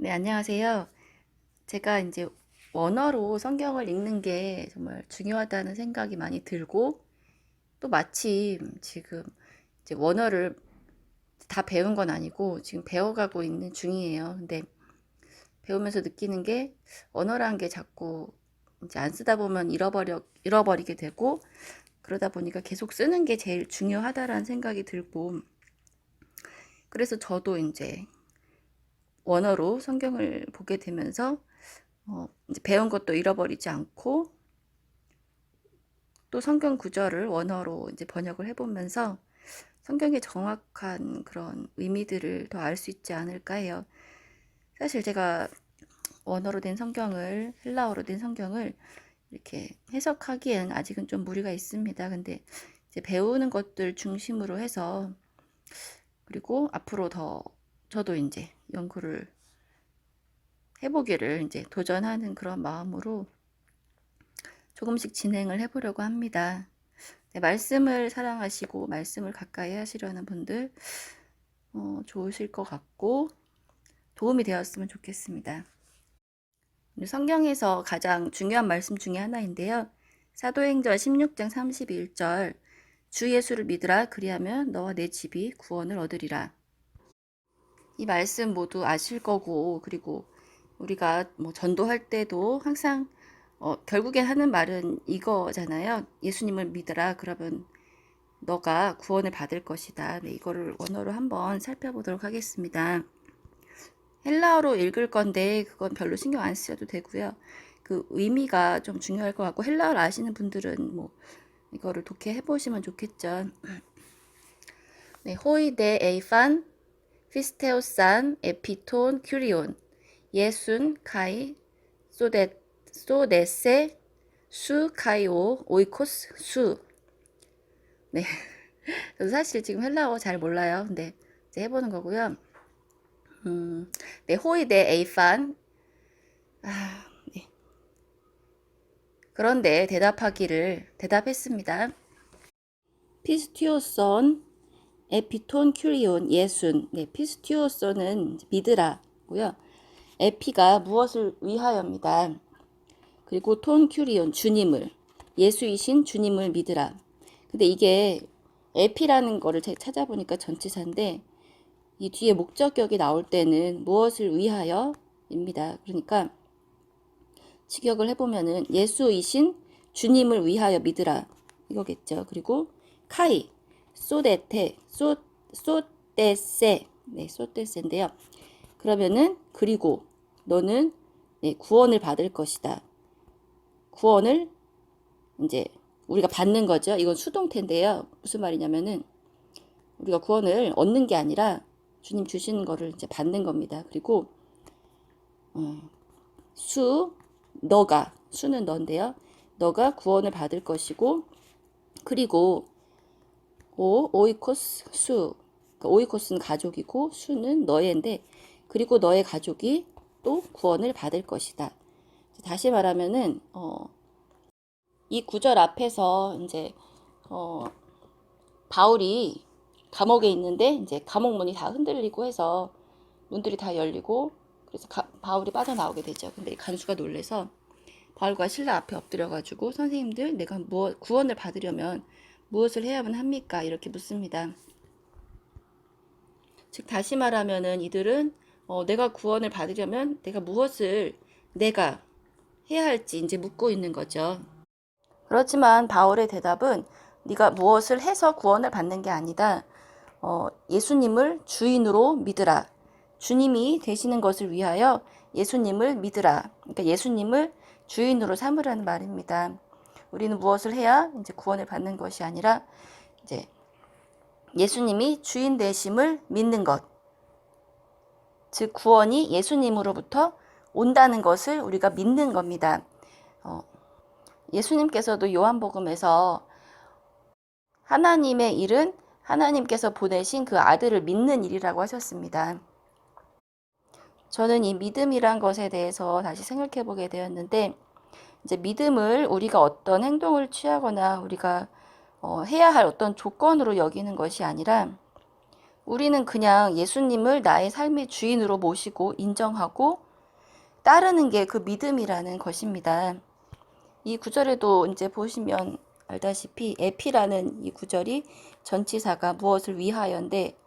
네, 안녕하세요. 제가 이제 원어로 성경을 읽는 게 정말 중요하다는 생각이 많이 들고, 또 마침 지금 이제 원어를 다 배운 건 아니고 지금 배워가고 있는 중이에요. 근데 배우면서 느끼는 게 언어라는 게 자꾸 이제 안 쓰다 보면 잃어버리게 되고, 그러다 보니까 계속 쓰는 게 제일 중요하다라는 생각이 들고, 그래서 저도 이제 원어로 성경을 보게 되면서 이제 배운 것도 잃어버리지 않고 또 성경 구절을 원어로 이제 번역을 해보면서 성경의 정확한 그런 의미들을 더 알 수 있지 않을까 해요. 사실 제가 원어로 된 성경을, 헬라어로 된 성경을 이렇게 해석하기에는 아직은 좀 무리가 있습니다. 근데 이제 배우는 것들 중심으로 해서, 그리고 앞으로 더 저도 이제 연구를 해보기를 이제 도전하는 그런 마음으로 조금씩 진행을 해보려고 합니다. 네, 말씀을 사랑하시고 말씀을 가까이 하시려는 분들 좋으실 것 같고 도움이 되었으면 좋겠습니다. 성경에서 가장 중요한 말씀 중에 하나인데요. 사도행전 16장 31절 주 예수를 믿으라 그리하면 너와 내 집이 구원을 얻으리라. 이 말씀 모두 아실 거고, 그리고 우리가 뭐 전도할 때도 항상 결국엔 하는 말은 이거잖아요. 예수님을 믿으라 그러면 너가 구원을 받을 것이다. 네, 이거를 원어로 한번 살펴보도록 하겠습니다. 헬라어로 읽을 건데 그건 별로 신경 안 쓰셔도 되고요. 그 의미가 좀 중요할 것 같고, 헬라어를 아시는 분들은 뭐 이거를 독해해 보시면 좋겠죠. 네, 호이데 에이판 피스테오산 에피톤 큐리온 예순 카이 소데세 수 카이오 오이코스 수. 네, 저도 사실 지금 헬라어 잘 몰라요. 근데 이제 해보는 거고요. 네, 호이데 에이판. 네. 그런데 대답했습니다. 피스티오선 에피톤 큐리온 예순. 네, 피스티오선은 믿으라고요. 에피가 무엇을 위하여입니다. 그리고 톤 큐리온 주님을, 예수이신 주님을 믿으라. 근데 이게 에피라는 거를 찾아보니까 전치사인데 이 뒤에 목적격이 나올 때는 무엇을 위하여입니다. 그러니까 직역을 해보면은 예수이신 주님을 위하여 믿으라 이거겠죠. 그리고 카이 소데테 소데세. 네, 소데세인데요. 그러면은 그리고 너는 네, 구원을 받을 것이다. 구원을 이제 우리가 받는 거죠. 이건 수동태인데요. 무슨 말이냐면은 우리가 구원을 얻는 게 아니라 주님 주시는 거를 이제 받는 겁니다. 그리고 너가, 수는 너인데요. 너가 구원을 받을 것이고, 그리고 오이코스 수. 그러니까 오이코스는 가족이고 수는 너의인데, 그리고 너의 가족이 또 구원을 받을 것이다. 다시 말하면은 이 구절 앞에서 이제 바울이 감옥에 있는데 이제 감옥 문이 다 흔들리고 해서 문들이 다 열리고, 그래서 바울이 빠져나오게 되죠. 근데 간수가 놀래서 바울과 신라 앞에 엎드려가지고 선생님들 내가 구원을 받으려면 무엇을 해야만 합니까? 이렇게 묻습니다. 즉 다시 말하면은 이들은 내가 구원을 받으려면 내가 해야 할지 이제 묻고 있는 거죠. 그렇지만 바울의 대답은 네가 무엇을 해서 구원을 받는 게 아니다. 예수님을 주인으로 믿으라. 주님이 되시는 것을 위하여 예수님을 믿으라. 그러니까 예수님을 주인으로 삼으라는 말입니다. 우리는 무엇을 해야 이제 구원을 받는 것이 아니라 이제 예수님이 주인 되심을 믿는 것. 즉 구원이 예수님으로부터 온다는 것을 우리가 믿는 겁니다. 예수님께서도 요한복음에서 하나님의 일은 하나님께서 보내신 그 아들을 믿는 일이라고 하셨습니다. 저는 이 믿음이란 것에 대해서 다시 생각해 보게 되었는데, 이제 믿음을 우리가 어떤 행동을 취하거나 우리가 해야 할 어떤 조건으로 여기는 것이 아니라 우리는 그냥 예수님을 나의 삶의 주인으로 모시고 인정하고 따르는 게 그 믿음이라는 것입니다. 이 구절에도 이제 보시면 알다시피 에피라는 이 구절이 전치사가 무엇을 위하여인데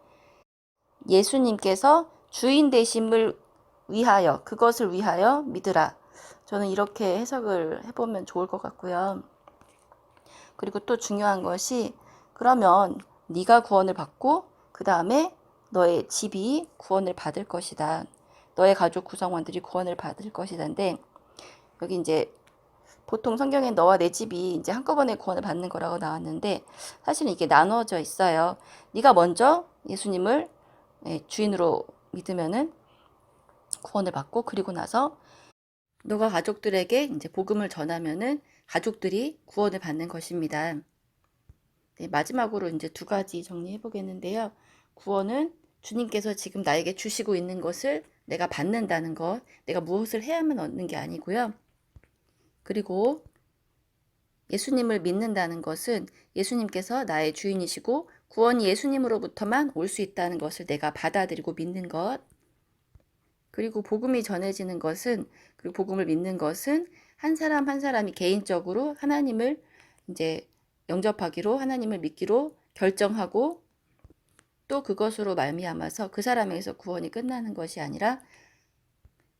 예수님께서 주인 되심을 위하여, 그것을 위하여 믿으라. 저는 이렇게 해석을 해보면 좋을 것 같고요. 그리고 또 중요한 것이 그러면 네가 구원을 받고 그 다음에 너의 집이 구원을 받을 것이다. 너의 가족 구성원들이 구원을 받을 것이다인데 여기 이제 보통 성경에 너와 내 집이 이제 한꺼번에 구원을 받는 거라고 나왔는데 사실은 이게 나눠져 있어요. 네가 먼저 예수님을 주인으로 믿으면은 구원을 받고 그리고 나서 너가 가족들에게 이제 복음을 전하면은 가족들이 구원을 받는 것입니다. 네, 마지막으로 이제 두 가지 정리해 보겠는데요. 구원은 주님께서 지금 나에게 주시고 있는 것을 내가 받는다는 것, 내가 무엇을 해야만 얻는 게 아니고요. 그리고 예수님을 믿는다는 것은 예수님께서 나의 주인이시고 구원이 예수님으로부터만 올 수 있다는 것을 내가 받아들이고 믿는 것. 그리고 복음이 전해지는 것은, 그리고 복음을 믿는 것은 한 사람 한 사람이 개인적으로 하나님을 이제 영접하기로, 하나님을 믿기로 결정하고 또 그것으로 말미암아서 그 사람에게서 구원이 끝나는 것이 아니라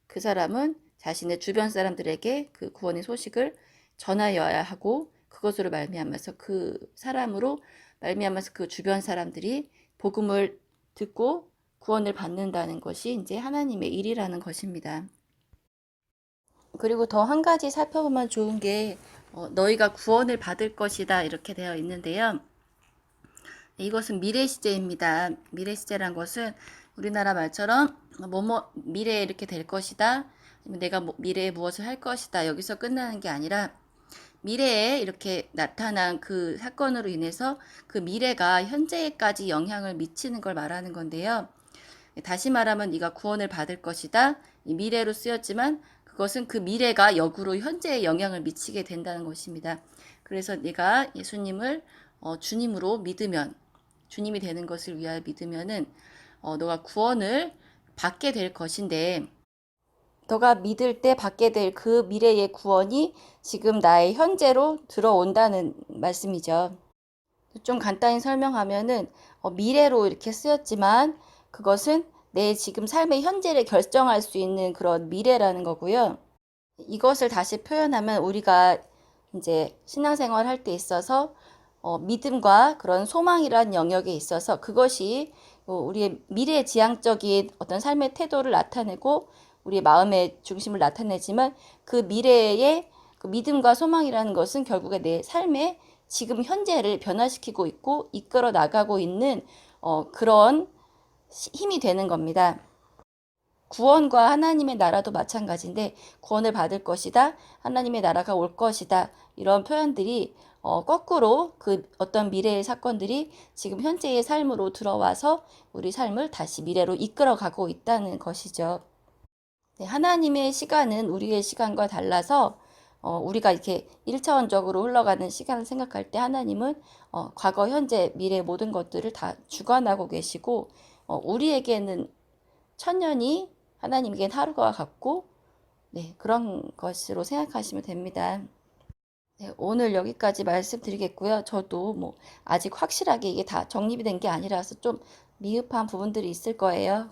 그 사람은 자신의 주변 사람들에게 그 구원의 소식을 전하여야 하고 그것으로 말미암아서 그 사람으로 말미암아서 그 주변 사람들이 복음을 듣고 구원을 받는다는 것이 이제 하나님의 일이라는 것입니다. 그리고 더 한 가지 살펴보면 좋은 게 너희가 구원을 받을 것이다 이렇게 되어 있는데요. 이것은 미래 시제입니다. 미래 시제란 것은 우리나라 말처럼 미래에 이렇게 될 것이다. 내가 미래에 무엇을 할 것이다. 여기서 끝나는 게 아니라 미래에 이렇게 나타난 그 사건으로 인해서 그 미래가 현재에까지 영향을 미치는 걸 말하는 건데요. 다시 말하면 네가 구원을 받을 것이다. 미래로 쓰였지만 그것은 그 미래가 역으로 현재에 영향을 미치게 된다는 것입니다. 그래서 네가 예수님을 주님으로 믿으면 주님이 되는 것을 위하여 믿으면은 너가 구원을 받게 될 것인데 너가 믿을 때 받게 될 그 미래의 구원이 지금 나의 현재로 들어온다는 말씀이죠. 좀 간단히 설명하면은 미래로 이렇게 쓰였지만 그것은 내 지금 삶의 현재를 결정할 수 있는 그런 미래라는 거고요. 이것을 다시 표현하면 우리가 이제 신앙생활 할 때 있어서 믿음과 그런 소망이란 영역에 있어서 그것이 우리의 미래지향적인 어떤 삶의 태도를 나타내고 우리의 마음의 중심을 나타내지만 그 미래의 그 믿음과 소망이라는 것은 결국에 내 삶의 지금 현재를 변화시키고 있고 이끌어 나가고 있는 그런 힘이 되는 겁니다. 구원과 하나님의 나라도 마찬가지인데 구원을 받을 것이다. 하나님의 나라가 올 것이다. 이런 표현들이 거꾸로 그 어떤 미래의 사건들이 지금 현재의 삶으로 들어와서 우리 삶을 다시 미래로 이끌어가고 있다는 것이죠. 네, 하나님의 시간은 우리의 시간과 달라서 우리가 이렇게 1차원적으로 흘러가는 시간을 생각할 때 하나님은 과거, 현재, 미래 모든 것들을 다 주관하고 계시고 우리에게는 천년이 하나님에겐 하루가 같고 네, 그런 것으로 생각하시면 됩니다. 네, 오늘 여기까지 말씀드리겠고요. 저도 뭐 아직 확실하게 이게 다 정립이 된 게 아니라서 좀 미흡한 부분들이 있을 거예요.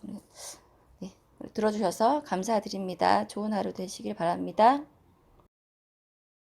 네, 들어주셔서 감사드립니다. 좋은 하루 되시길 바랍니다.